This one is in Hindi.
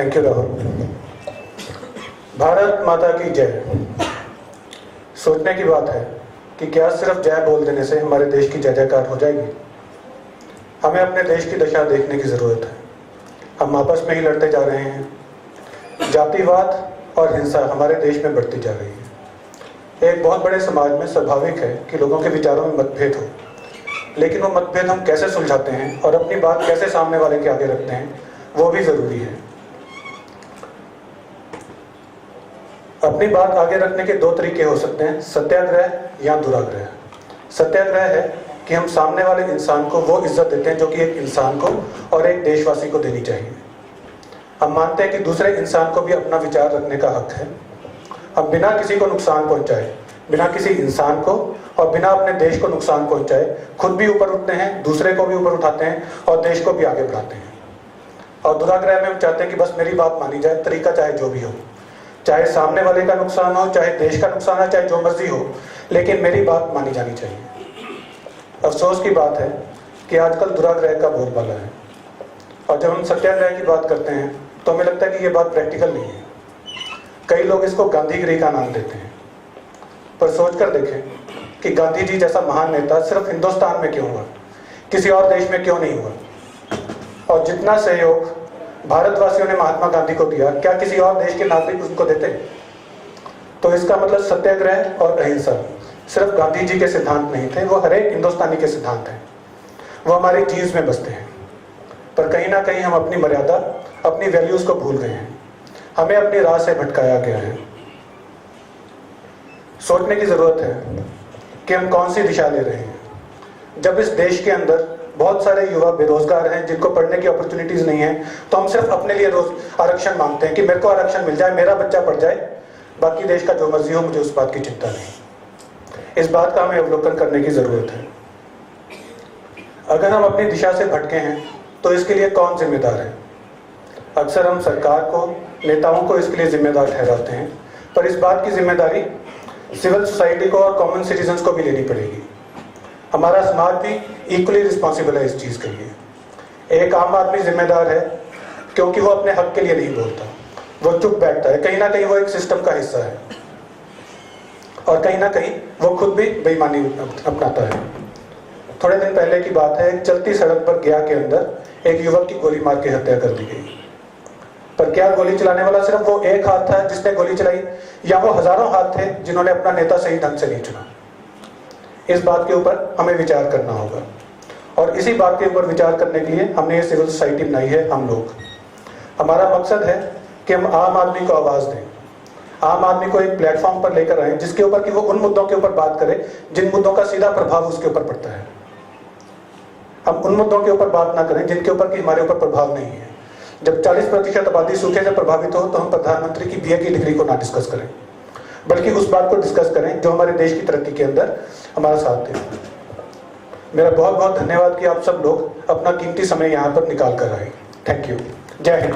Thank you Rahul. भारत माता की जय। सोचने की बात है कि क्या सिर्फ जय बोल देने से हमारे देश की जय जयकार हो जाएगी। हमें अपने देश की दशा देखने की ज़रूरत है। हम आपस में ही लड़ते जा रहे हैं। जातिवाद और हिंसा हमारे देश में बढ़ती जा रही है। एक बहुत बड़े समाज में स्वाभाविक है कि लोगों के विचारों में मतभेद हो, लेकिन वो मतभेद हम कैसे सुलझाते हैं और अपनी बात कैसे सामने वाले के आगे रखते हैं, वो भी ज़रूरी है। अपनी बात आगे रखने के दो तरीके हो सकते हैं, सत्याग्रह या दुराग्रह। सत्याग्रह है कि हम सामने वाले इंसान को वो इज्जत देते हैं जो कि एक इंसान को और एक देशवासी को देनी चाहिए। हम मानते हैं कि दूसरे इंसान को भी अपना विचार रखने का हक है। हम बिना किसी को नुकसान पहुंचाए, बिना किसी इंसान को और बिना अपने देश को नुकसान पहुंचाए खुद भी ऊपर उठते हैं, दूसरे को भी ऊपर उठाते हैं और देश को भी आगे बढ़ाते हैं। और दुराग्रह में हम चाहते हैं कि बस मेरी बात मानी जाए, तरीका चाहे जो भी हो, चाहे सामने वाले का नुकसान हो, चाहे देश का नुकसान हो, चाहे जो मर्जी हो, लेकिन मेरी बात मानी जानी चाहिए। अफसोस की बात है कि आजकल दुराग्रह का बोलबाला है, और जब हम सत्याग्रह की बात करते हैं तो हमें लगता है कि ये बात प्रैक्टिकल नहीं है। कई लोग इसको गांधीगिरी का नाम देते हैं, पर सोच कर देखें कि गांधी जी जैसा महान नेता सिर्फ हिंदुस्तान में क्यों हुआ, किसी और देश में क्यों नहीं हुआ। और जितना सहयोग भारतवासियों ने महात्मा गांधी को दिया, क्या किसी और देश के नागरिक उनको देते? तो इसका मतलब सत्याग्रह और अहिंसा सिर्फ गांधी जी के सिद्धांत नहीं थे, वो हर एक हिंदुस्तानी के सिद्धांत हैं। वो हमारी जीन्स में बसते हैं। पर कहीं ना कहीं हम अपनी मर्यादा, अपनी वैल्यूज को भूल गए हैं। हमें अपनी राह से भटकाया गया है। सोचने की जरूरत है कि हम कौन सी दिशा ले रहे हैं। जब इस देश के अंदर बहुत सारे युवा बेरोजगार हैं, जिनको पढ़ने की अपॉर्चुनिटीज नहीं है, तो हम सिर्फ अपने लिए रोज आरक्षण मांगते हैं कि मेरे को आरक्षण मिल जाए, मेरा बच्चा पढ़ जाए, बाकी देश का जो मर्जी हो, मुझे उस बात की चिंता नहीं। इस बात का हमें अवलोकन करने की जरूरत है। अगर हम अपनी दिशा से भटके हैं तो इसके लिए कौन जिम्मेदार है? अक्सर हम सरकार को, नेताओं को इसके लिए जिम्मेदार ठहराते हैं, पर इस बात की जिम्मेदारी सिविल सोसाइटी को और कॉमन सिटीजन्स को भी लेनी पड़ेगी। हमारा समाज भी इक्वली रिस्पॉन्सिबल है इस चीज़ के लिए। एक आम आदमी जिम्मेदार है क्योंकि वो अपने हक के लिए नहीं बोलता, वो चुप बैठता है। कहीं ना कहीं वो एक सिस्टम का हिस्सा है और कहीं ना कहीं वो खुद भी बेईमानी अपनाता है। थोड़े दिन पहले की बात है, एक चलती सड़क पर गया के अंदर एक युवक की गोली मार के हत्या कर दी गई। पर क्या गोली चलाने वाला सिर्फ वो एक हाथ था जिसने गोली चलाई, या वो हजारों हाथ थे जिन्होंने अपना नेता सही ढंग से नहीं चुना? इस बात के ऊपर हमें विचार करना होगा, और इसी बात के ऊपर विचार करने के लिए हमने ये सिविल सोसाइटी बनाई है। हम लोग, हमारा मकसद है कि हम आम आदमी को आवाज़ दें, आम आदमी को एक प्लेटफॉर्म पर लेकर आए जिसके ऊपर कि वो उन मुद्दों के ऊपर बात करे जिन मुद्दों का सीधा प्रभाव उसके ऊपर पड़ता है। हम उन मुद्दों के ऊपर बात ना करें जिनके ऊपर कि हमारे ऊपर प्रभाव नहीं है। जब 40% आबादी सूखे से प्रभावित हो तो हम प्रधानमंत्री की बीए की डिग्री को ना डिस्कस करें, बल्कि उस बात को डिस्कस करें जो हमारे देश की तरक्की के अंदर हमारा साथ दे। मेरा बहुत बहुत धन्यवाद कि आप सब लोग अपना कीमती समय यहाँ पर निकाल कर आए। Thank you. जय हिंद।